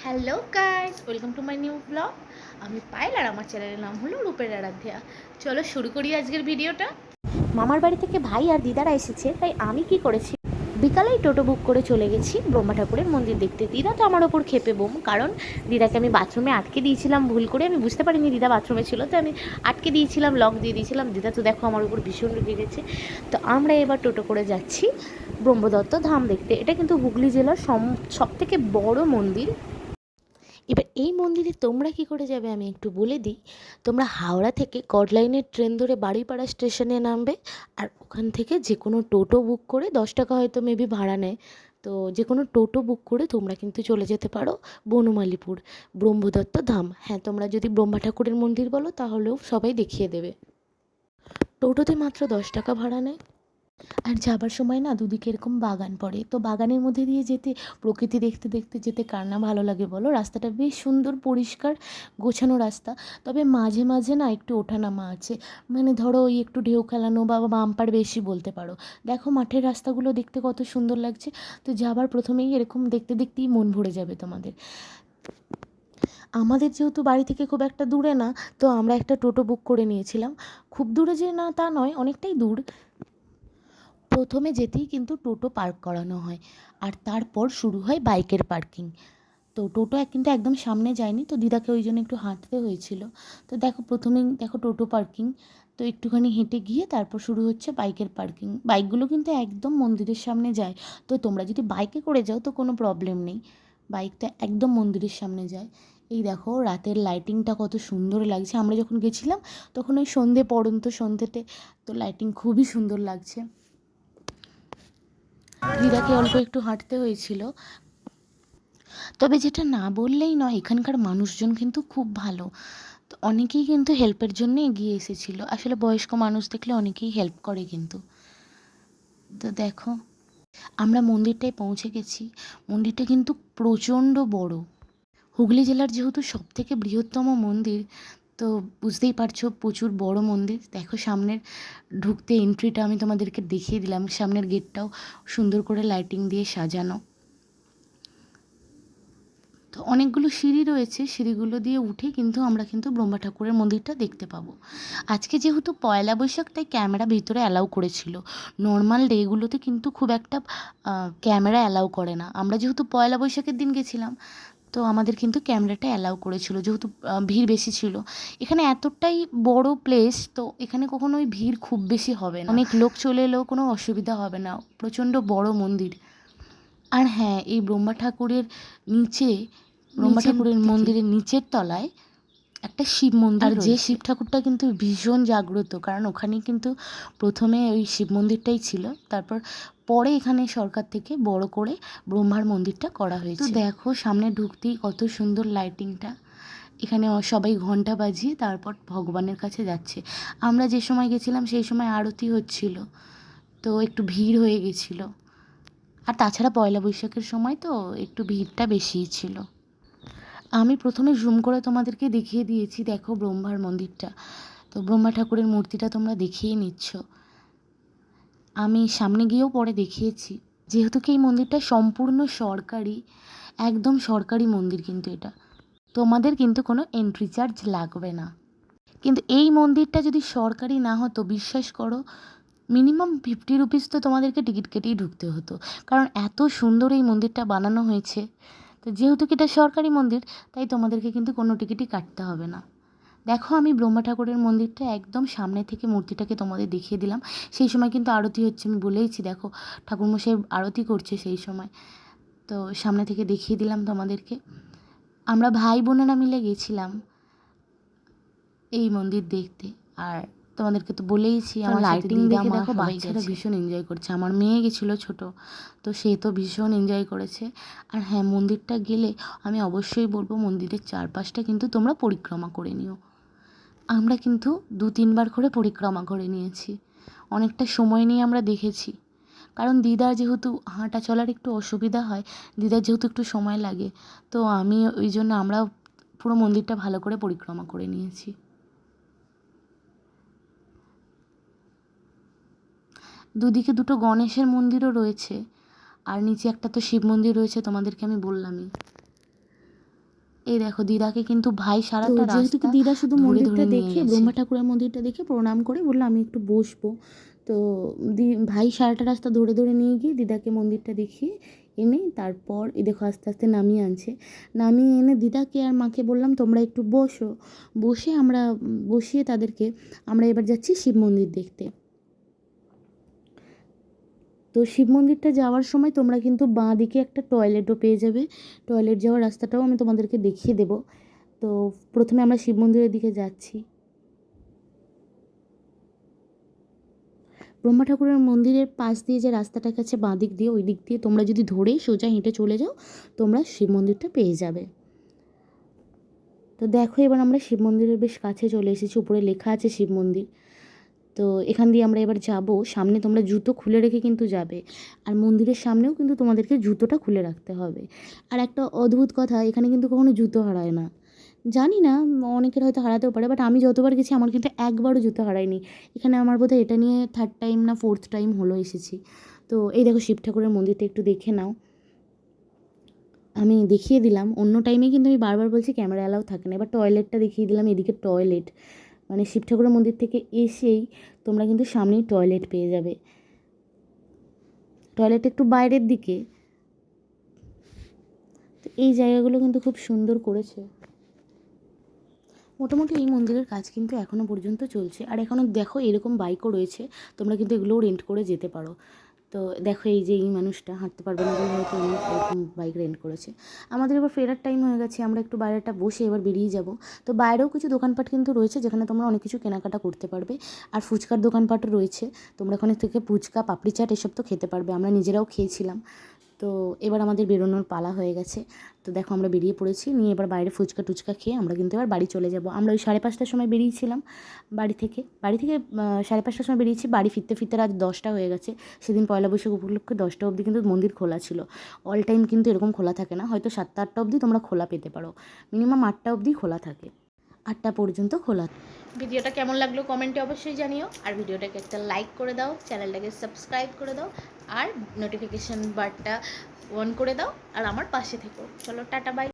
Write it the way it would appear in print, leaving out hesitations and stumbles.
Hello guys, welcome to my new blog. আমি পায়েল আর আমার চ্যানেলের নাম হলো রূপের আরাধ্যা। চলো শুরু করি আজকের ভিডিওটা। মামার বাড়ি থেকে ভাই আর দিদারা এসেছে, তাই আমি কি করেছি, বিকালেই টোটো বুক করে চলে গেছি ব্রহ্মা ঠাকুরের মন্দির দেখতে। দিদা তো আমার ওপর খেপে বোম, কারণ দিদাকে আমি বাথরুমে আটকে দিয়েছিলাম ভুল করে। আমি বুঝতে পারিনি দিদা বাথরুমে ছিল, তো আমি আটকে দিয়েছিলাম, লক দিয়ে দিয়েছিলাম। দিদা তো দেখো আমার উপর ভীষণ রেগে গেছে। তো আমরা এবার টোটো করে যাচ্ছি ব্রহ্মদত্ত ধাম দেখতে। এটা কিন্তু হুগলি জেলার সব থেকে বড় মন্দির। এবার এই মন্দিরে তোমরা কি করে যাবে আমি একটু বলে দিই। তোমরা হাওড়া থেকে কটলাইনের ট্রেন ধরে বাড়িপাড়া স্টেশনে নামবে, আর ওখান থেকে যে কোনো টোটো বুক করে 10 টাকা হয়তো মেবি ভাড়া নেয়, তো যে কোনো টোটো বুক করে তোমরা কিন্তু চলে যেতে পারো বনমালীপুর ব্রহ্মদত্ত ধাম। হ্যাঁ, তোমরা যদি ব্রহ্মা ঠাকুরের মন্দির বলো তাহলেও সবাই দেখিয়ে দেবে। টোটোতে মাত্র 10 টাকা ভাড়া নেয়। আর যাবার সময় না দুদিকে এরকম বাগান পড়ে, তো বাগানের মধ্যে দিয়ে যেতে, প্রকৃতি দেখতে দেখতে যেতে কার না ভালো লাগে বলো। রাস্তাটা বেশ সুন্দর, পরিষ্কার, গোছানো রাস্তা। তবে মাঝে মাঝে না একটু ওঠানামা আছে, মানে ধরো ওই একটু ঢেউ খেলানো বা বাম্পার বেশি বলতে পারো। দেখো মাঠের রাস্তাগুলো দেখতে কত সুন্দর লাগছে। তো যাবার প্রথমেই এরকম দেখতে দেখতেই মন ভরে যাবে তোমাদের। আমাদের যেহেতু বাড়ি থেকে খুব একটা দূরে না, তো আমরা একটা টোটো বুক করে নিয়েছিলাম। খুব দূরে যে না তা নয়, অনেকটাই দূর। প্রথমে যেতেই কিন্তু টোটো পার্ক করানো হয়, আর তারপর শুরু হয় বাইকের পার্কিং। তো টোটো কিন্তু একদম সামনে যায়নি, তো দিদাকে ওই জন্য একটু হাঁটতে হয়েছিল। তো দেখো প্রথমেই দেখো টোটো পার্কিং, তো একটুখানি হেঁটে গিয়ে তারপর শুরু হচ্ছে বাইকের পার্কিং। বাইকগুলো কিন্তু একদম মন্দিরের সামনে যায়। তো তোমরা যদি বাইকে করে যাও তো কোনো প্রবলেম নেই, বাইকটা একদম মন্দিরের সামনে যায়। এই দেখো রাতের লাইটিংটা কত সুন্দর লাগছে। আমরা যখন গেছিলাম তখন ওই সন্ধে পড়ন্ত, সন্ধেতে তো লাইটিং খুবই সুন্দর লাগছে। দিদাকে অল্প একটু হাঁটতে হয়েছিল। তবে যেটা না বললেই নয়, এখানকার মানুষজন কিন্তু খুব ভালো। তো অনেকেই কিন্তু হেল্পের জন্য এগিয়ে এসেছিলো। আসলে বয়স্ক মানুষ দেখলে অনেকেই হেল্প করে কিন্তু। তো দেখো আমরা মন্দিরটায় পৌঁছে গেছি। মন্দিরটা কিন্তু প্রচণ্ড বড়। হুগলি জেলার যেহেতু সব থেকে বৃহত্তম মন্দির, তো বুঝতেই পারছো প্রচুর বড় মন্দির। দেখো সামনের ঢুকতে এন্ট্রিটা আমি তোমাদেরকে দেখিয়ে দিলাম, সামনের গেটটাও সুন্দর করে লাইটিং দিয়ে সাজানো। তো অনেকগুলো সিঁড়ি রয়েছে, সিঁড়িগুলো দিয়ে উঠে কিন্তু আমরা কিন্তু ব্রহ্মা ঠাকুরের মন্দিরটা দেখতে পাবো। আজকে যেহেতু পয়লা বৈশাখ, তাই ক্যামেরা ভিতরে অ্যালাউ করেছিল। নর্মাল ডেগুলোতে কিন্তু খুব একটা ক্যামেরা অ্যালাউ করে না। আমরা যেহেতু পয়লা বৈশাখের দিন গেছিলাম, তো আমাদের কিন্তু ক্যামেরাটা অ্যালাউ করেছিল, যেহেতু ভিড় বেশি ছিল। এখানে এতটাই বড় প্লেস, তো এখানে কখনোই ভিড় খুব বেশি হবে না, অনেক লোক চলে এলেও কোনো অসুবিধা হবে না। প্রচণ্ড বড় মন্দির। আর হ্যাঁ, এই ব্রহ্মা ঠাকুরের নিচে, ব্রহ্মা ঠাকুরের মন্দিরের নিচের তলায় একটা শিব মন্দির, আর যে শিব ঠাকুরটা কিন্তু ভীষণ জাগ্রত, কারণ ওখানে কিন্তু প্রথমে ওই শিব মন্দিরটাই ছিল, তারপর পরে এখানে সরকার থেকে বড় করে ব্রহ্মার মন্দিরটা করা হয়েছে। তো দেখো সামনে ঢুকতেই কত সুন্দর লাইটিংটা। এখানে সবাই ঘন্টা বাজিয়ে তারপর ভগবানের কাছে যাচ্ছে। আমরা যে সময় গেছিলাম সেই সময় আরতি হচ্ছিল, তো একটু ভিড় হয়ে গেছিলো। আর তাছাড়া পয়লা বৈশাখের সময় তো একটু ভিড়টা বেশিই ছিল। আমি প্রথমে জুম করে তোমাদেরকে দেখিয়ে দিয়েছি, দেখো ব্রহ্মার মন্দিরটা। তো ব্রহ্মা ঠাকুরের মূর্তিটা তোমরা দেখিয়ে নিচ্ছ। আমি সামনে গিয়েও পরে দেখিয়েছি। যেহেতু কি এই মন্দিরটা সম্পূর্ণ সরকারি, একদম সরকারি মন্দির কিন্তু এটা, তোমাদের কিন্তু কোনো এন্ট্রি চার্জ লাগবে না। কিন্তু এই মন্দিরটা যদি সরকারি না হতো, বিশ্বাস করো মিনিমাম 50 রুপিস তো তোমাদেরকে টিকিট কেটেই ঢুকতে হতো, কারণ এত সুন্দর এই মন্দিরটা বানানো হয়েছে। তো যেহেতু কি এটা সরকারি মন্দির, তাই তোমাদেরকে কিন্তু কোনো টিকিটই কাটতে হবে না। দেখো আমি ব্রহ্মা ঠাকুরের মন্দিরটা একদম সামনে থেকে মূর্তিটাকে তোমাদের দেখিয়ে দিলাম। সেই সময় কিন্তু আরতি হচ্ছে, আমি বলেইছি দেখো ঠাকুরমশাই আরতি করছে সেই সময়। তো সামনে থেকে দেখিয়ে দিলাম তোমাদেরকে। আমরা ভাই বোনেরা মিলে গেছিলাম এই মন্দির দেখতে। আর তোমাদেরকে তো বলেইছি আমার লাইটিং দেখে দেখো বাচ্চারা ভীষণ এনজয় করছে। আমার মেয়ে গেছিলো ছোট, তো সে তো ভীষণ এনজয় করেছে। আর হ্যাঁ, মন্দিরটা গেলে আমি অবশ্যই বলবো মন্দিরের চারপাশটা কিন্তু তোমরা পরিক্রমা করে নিও। আমরা কিন্তু 2-3 বার করে পরিক্রমা করে নিয়েছি, অনেকটা সময় নিয়ে আমরা দেখেছি। কারণ দিদার যেহেতু হাঁটা চলার একটু অসুবিধা হয়, দিদার যেহেতু একটু সময় লাগে, তো আমি ওই জন্য আমরা পুরো মন্দিরটা ভালো করে পরিক্রমা করে নিয়েছি। দুদিকে দুটো গণেশের মন্দিরও রয়েছে, আর নিচে একটা তো শিব মন্দির রয়েছে, তোমাদেরকে আমি বললামই। এই দেখো দিদাকে কিন্তু ভাই সারাটা যেহেতু রাস্তা দিদা শুধু ধরে মন্দিরটা ধরে নিয়ে দেখে, গেছে। ব্রহ্মা ঠাকুরের মন্দিরটা দেখে প্রণাম করে বললো আমি একটু বসবো। তো ভাই সারাটা রাস্তা ধরে ধরে নিয়ে গিয়ে দিদাকে মন্দিরটা দেখিয়ে এনে তারপর এই দেখো আস্তে আস্তে নামিয়ে আনছে। নামিয়ে এনে দিদাকে আর মাকে বললাম তোমরা একটু বসো। বসিয়ে তাদেরকে আমরা এবার যাচ্ছি শিব মন্দির দেখতে। তো শিব মন্দিরটা যাওয়ার সময় তোমরা কিন্তু বাঁ দিকে একটা টয়লেটও পেয়ে যাবে। টয়লেট যাওয়ার রাস্তাটাও আমি তোমাদেরকে দেখিয়ে দেবো। তো প্রথমে আমরা শিব মন্দিরের দিকে যাচ্ছি। ব্রহ্মা ঠাকুরের মন্দিরের পাশ দিয়ে যে রাস্তাটা গেছে বাঁ দিক দিয়ে, ওই দিক দিয়ে তোমরা যদি ধরেই সোজা হেঁটে চলে যাও তোমরা শিব মন্দিরটা পেয়ে যাবে। তো দেখো এবার আমরা শিব মন্দিরের বেশ কাছে চলে এসেছি, উপরে লেখা আছে শিব মন্দির। তো এখান দিয়ে আমরা এবার যাব। সামনে তোমরা জুতো খুলে রেখে কিন্তু যাবে, আর মন্দিরের সামনেও কিন্তু তোমাদেরকে জুতোটা খুলে রাখতে হবে। আর একটা অদ্ভুত কথা, এখানে কিন্তু কখনো জুতো হারায় না। জানি না, অনেকের হয়তো হারাতেও পারে, বাট আমি যতবার গেছি আমার কিন্তু একবারও জুতো হারায়নি। এখানে আমার বোধহয় এটা নিয়ে 3rd টাইম না 4th টাইম হলো এসেছি। তো এই দেখো শিব ঠাকুরের মন্দিরটা একটু দেখে নাও। আমি দেখিয়ে দিলাম, অন্য টাইমে কিন্তু আমি বারবার বলছি ক্যামেরা অ্যালাউ থাকে না। এবার টয়লেটটা দেখিয়ে দিলাম, এদিকে টয়লেট, মানে শিব ঠাকুরের মন্দির থেকে এসেই তোমরা কিন্তু সামনেই টয়লেট পেয়ে যাবে। টয়লেট একটু বাইরের দিকে। তো এই জায়গাগুলো কিন্তু খুব সুন্দর করেছে। মোটামুটি এই মন্দিরের কাজ কিন্তু এখনও পর্যন্ত চলছে। আর এখনও দেখো এরকম বাইকও রয়েছে, তোমরা কিন্তু এগুলোও রেন্ট করে যেতে পারো। তো দেখো এই যে এই মানুষটা হাঁটতে পারবে না বলে হয়তো উনি এরকম বাইক রেন্ট করেছে। আমাদের এবার ফেরার টাইম হয়ে গেছে, আমরা একটু বাইরেটা বসে এবার বেরিয়ে যাব। তো বাইরেও কিছু দোকানপাট কিন্তু রয়েছে যেখানে তোমরা অনেক কিছু কেনাকাটা করতে পারবে। আর ফুচকার দোকানপাটও রয়েছে, তোমরা ওখানে থেকে ফুচকা, পাপড়ি চাট এসব তো খেতে পারবে। আমরা নিজেরাও খেয়েছিলাম। তো এবার আমাদের বেরোনোর পালা হয়ে গেছে। তো দেখো আমরা বেরিয়ে পড়েছি, নিয়ে এবার বাইরে ফুচকা টুচকা খেয়ে আমরা কিন্তু এবার বাড়ি চলে যাব। আমরা ওই 5:30টার সময় বেরিয়েছিলাম বাড়ি থেকে 5:30টার সময় বেরিয়েছি। বাড়ি ফিরতে ফিরতে রাত 10টা হয়ে গেছে। সেদিন পয়লা বৈশাখ উপলক্ষে 10টা অবধি কিন্তু মন্দির খোলা ছিল। অল টাইম কিন্তু এরকম খোলা থাকে না, হয়তো 7টা 8টা অবধি তোমরা খোলা পেতে পারো। মিনিমাম 8টা অবধি খোলা থাকে, 8টা পর্যন্ত খোলা। ভিডিওটা কেমন লাগলো কমেন্টে অবশ্যই জানিও। আর ভিডিওটাকে একটা লাইক করে দাও, চ্যানেলটাকে সাবস্ক্রাইব করে দাও, আর নোটিফিকেশান বারটা অন করে দাও, আর আমার পাশে থেকো। চলো টাটা বাই।